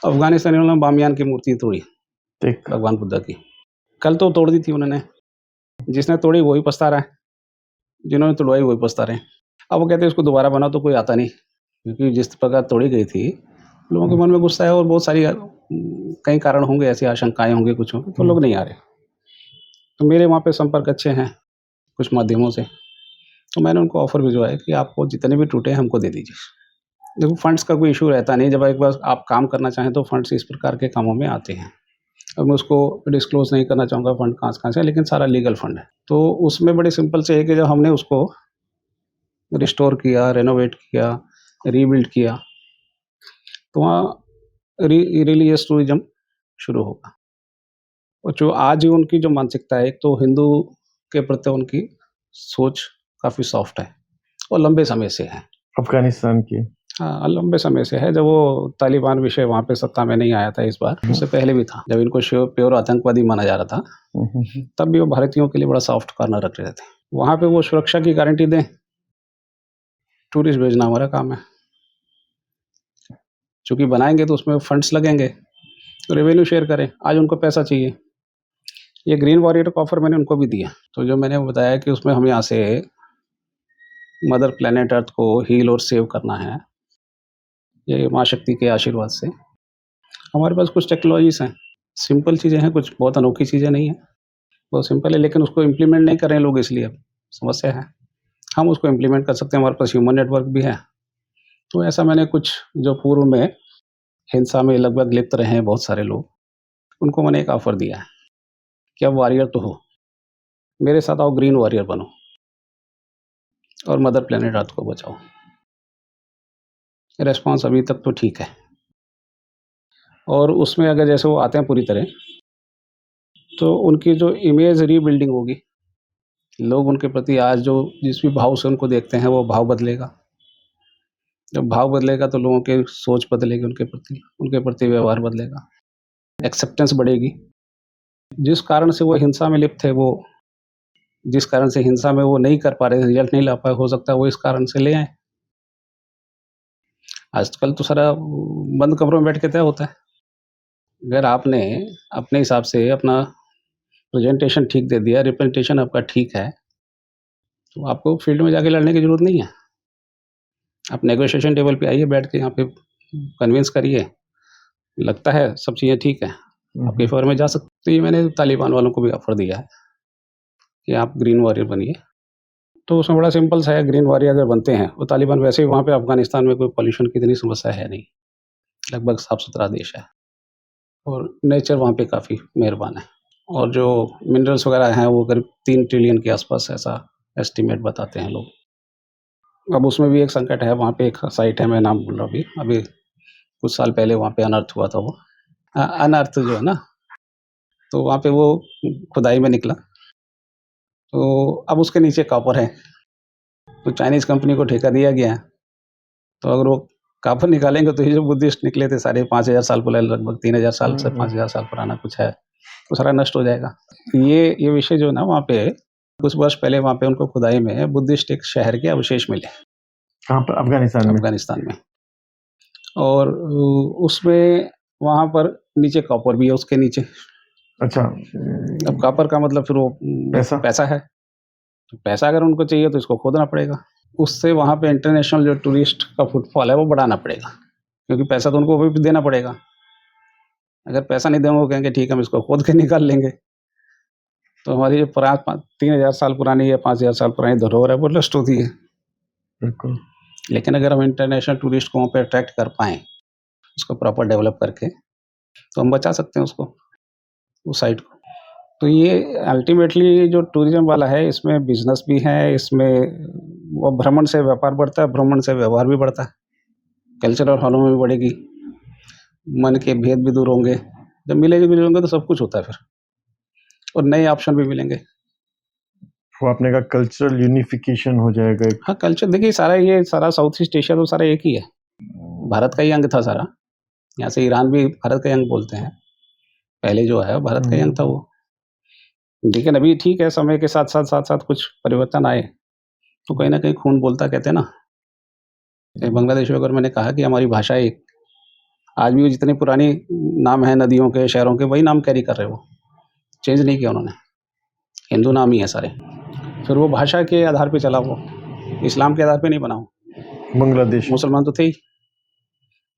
अफ़गानिस्तानियों ने बामियान की मूर्ति तोड़ी, ठीक। भगवान बुद्ध की। कल तो तोड़ दी थी उन्होंने। जिसने तोड़ी वही पछता रहा है, जिन्होंने तुड़वाई वही पछता रहे हैं। अब वो कहते हैं इसको दोबारा बनाओ तो कोई आता नहीं, क्योंकि जिस प्रकार तोड़ी गई थी, लोगों के मन में गुस्सा है और बहुत सारी कई कारण होंगे, ऐसी आशंकाएँ होंगी, कुछ होंगे, तो लोग नहीं आ रहे। तो मेरे वहाँ पे संपर्क अच्छे हैं, कुछ माध्यमों से, तो मैंने उनको ऑफ़र भिजवाया कि आपको जितने भी टूटे हैं हमको दे दीजिए। देखो फंड्स का कोई इश्यू रहता नहीं, जब एक बार आप काम करना चाहें तो फंड्स इस प्रकार के कामों में आते हैं। अब मैं उसको डिस्क्लोज़ नहीं करना चाहूँगा फंड कहाँ-कहाँ से है, लेकिन सारा लीगल फंड है। तो उसमें बड़े सिंपल से है कि जब हमने उसको रिस्टोर किया, रेनोवेट किया, रीबिल्ड किया, तो वहाँ रिलीजियस टूरिज़्म शुरू होगा। और जो आज उनकी जो मानसिकता है, एक तो हिंदू के प्रति उनकी सोच काफ़ी सॉफ्ट है और लंबे समय से है। अफ़गानिस्तान की? हाँ, लंबे समय से है। जब वो तालिबान विषय वहाँ पे सत्ता में नहीं आया था इस बार, उससे पहले भी था। जब इनको प्योर आतंकवादी माना जा रहा था, तब भी वो भारतीयों के लिए बड़ा सॉफ्ट कॉर्नर रख रहे थे। वहाँ पे वो सुरक्षा की गारंटी दें, टूरिस्ट भेजना हमारा काम है। चूँकि बनाएँगे तो उसमें फंड्स लगेंगे, तो रेवेन्यू शेयर करें। आज उनको पैसा चाहिए। ये ग्रीन वॉरियर का ऑफ़र मैंने उनको भी दिया। तो जो मैंने बताया कि उसमें हम यहाँ से मदर प्लैनेट अर्थ को हील और सेव करना है, ये माँ शक्ति के आशीर्वाद से। हमारे पास कुछ टेक्नोलॉजीज़ हैं, सिंपल चीज़ें हैं, कुछ बहुत अनोखी चीज़ें नहीं हैं, बहुत सिंपल है, लेकिन उसको इम्प्लीमेंट नहीं कर रहे हैं लोग, इसलिए अब समस्या है। हम उसको इम्प्लीमेंट कर सकते हैं, हमारे पास ह्यूमन नेटवर्क भी है। तो ऐसा मैंने कुछ जो पूर्व में हिंसा में लगभग लिप्त रहे हैं बहुत सारे लोग, उनको मैंने एक ऑफ़र दिया है कि अब वॉरियर तो हो, मेरे साथ आओ, ग्रीन वॉरियर बनो और मदर प्लैनेट अर्थ को बचाओ। रिस्पॉन्स अभी तक तो ठीक है। और उसमें अगर जैसे वो आते हैं पूरी तरह, तो उनकी जो इमेज रीबिल्डिंग होगी, लोग उनके प्रति आज जो जिस भी भाव से उनको देखते हैं, वो भाव बदलेगा। जब भाव बदलेगा तो लोगों की सोच बदलेगी उनके प्रति व्यवहार बदलेगा, एक्सेप्टेंस बढ़ेगी। जिस कारण से वो हिंसा में लिप्त थे, वो जिस कारण से हिंसा में वो नहीं कर पा रहे, रिज़ल्ट नहीं ला पाए, हो सकता है वो इस कारण से ले आएँ। आजकल तो सारा बंद कमरों में बैठ के तय होता है। अगर आपने अपने हिसाब से अपना प्रेज़ेंटेशन ठीक दे दिया, रिप्रेजेंटेशन आपका ठीक है, तो आपको फील्ड में जाके लड़ने की ज़रूरत नहीं है। आप नेगोशिएशन टेबल पे आइए, बैठ के यहाँ पे कन्विंस करिए, लगता है सब चीज़ें ठीक हैं, आपके फ़ेवर में जा सकते। तो ये मैंने तालिबान वालों को भी ऑफ़र दिया है कि आप ग्रीन वॉरियर बनिए। तो उसमें बड़ा सिंपल सा है, ग्रीन वॉरियर अगर बनते हैं, वो तालिबान वैसे ही वहाँ पे अफ़गानिस्तान में कोई पॉल्यूशन की इतनी समस्या है नहीं, लगभग साफ़-सुथरा देश है और नेचर वहाँ पे काफ़ी मेहरबान है। और जो मिनरल्स वग़ैरह हैं, वो करीब 3 ट्रिलियन के आस-पास ऐसा एस्टीमेट बताते हैं लोग। अब उसमें भी एक संकट है, वहाँ पे एक साइट है, मैं नाम भूल रहा हूँ अभी कुछ साल पहले वहाँ पे अनर्थ हुआ था वो। अनर्थ जो है ना, तो वहाँ पे वो खुदाई में निकला, तो अब उसके नीचे कॉपर है, तो चाइनीज़ कंपनी को ठेका दिया गया है। तो अगर वो कॉपर निकालेंगे तो ये जो बुद्धिस्ट निकले थे सारे 5000 साल पहले, लगभग 3000 साल से 5000 साल पुराना कुछ है, वो सारा नष्ट हो जाएगा। ये विषय जो है ना, वहाँ पे कुछ वर्ष पहले वहाँ पे उनको खुदाई में बुद्धिस्ट एक शहर के अवशेष मिले। कहाँ पर? अफ़गानिस्तान में? अफ़गानिस्तान में। और उसमें वहाँ पर नीचे कॉपर भी है, उसके नीचे। अच्छा। अब कॉपर का मतलब फिर वो पैसा है। तो पैसा अगर उनको चाहिए तो इसको खोदना पड़ेगा। उससे वहाँ पे इंटरनेशनल जो टूरिस्ट का फुटफॉल है वो बढ़ाना पड़ेगा, क्योंकि पैसा तो उनको भी देना पड़ेगा। अगर पैसा नहीं देंगे, वो कहेंगे ठीक है हम इसको खोद के निकाल लेंगे। तो हमारी जो 3000 साल पुरानी या 5000 साल पुरानी धरोहर है वो नष्ट होती है। बिल्कुल। लेकिन अगर हम इंटरनेशनल टूरिस्ट को वहाँ पे अट्रैक्ट कर पाएँ, उसको प्रॉपर डेवलप करके, तो हम बचा सकते हैं उसको, उस साइट को। तो ये अल्टीमेटली जो टूरिज़्म वाला है, इसमें बिज़नेस भी है, इसमें वो भ्रमण से व्यापार बढ़ता है, भ्रमण से व्यवहार भी बढ़ता है, कल्चरल हॉलों भी बढ़ेगी, मन के भेद भी दूर होंगे। जब मिलेंगे तो सब कुछ होता है फिर, और नए ऑप्शन भी मिलेंगे। वो आपने कहा कल्चरल यूनिफिकेशन हो जाएगा। हाँ, कल्चर देखिए, सारा साउथ ईस्ट एशिया तो सारा एक ही है। भारत का ही अंग था सारा। यहाँ से ईरान भी भारत का ही अंग बोलते हैं। पहले जो है भारत का ही अंग था वो। लेकिन अभी ठीक है, समय के साथ-साथ कुछ परिवर्तन आए, तो कहीं न कहीं खून बोलता कहते हैं ना। बांग्लादेश में अगर मैंने कहा कि हमारी भाषा एक, आज भी वो जितनी पुरानी नाम है नदियों के, शहरों के, वही नाम कैरी कर रहे हैं वो, चेंज नहीं किया उन्होंने, हिंदू नाम ही है सारे। फिर वो भाषा के आधार पे चला वो, इस्लाम के आधार पे नहीं बना वो, बांग्लादेश मुसलमान तो थे ही,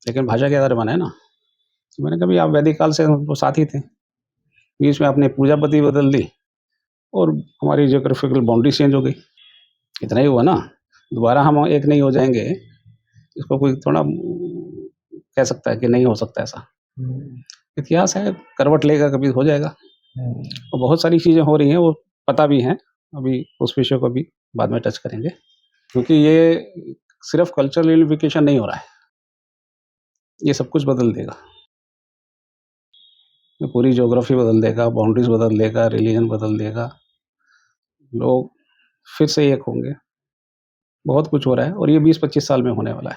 लेकिन भाषा के आधार पे बना है ना। तो मैंने कहा भई आप वैदिक काल से वो साथ ही थे, बीच में आपने पूजा पद्धति बदल दी और हमारी ज्योग्राफिकल बाउंड्री चेंज हो गई, इतना ही हुआ ना। दोबारा हम एक नहीं हो जाएँगे, इसको कोई थोड़ा कह सकता है कि नहीं हो सकता ऐसा। इतिहास है, करवट लेगा कभी हो जाएगा। और बहुत सारी चीज़ें हो रही हैं, वो पता भी हैं, अभी उस विषय को भी बाद में टच करेंगे, क्योंकि ये सिर्फ़ कल्चरल यूनिफ़िकेशन नहीं हो रहा है, ये सब कुछ बदल देगा। ये पूरी ज्योग्राफ़ी बदल देगा, बाउंड्रीज़ बदल देगा, रिलीजन बदल देगा, लोग फिर से एक होंगे। बहुत कुछ हो रहा है और ये 20-25 साल में होने वाला है।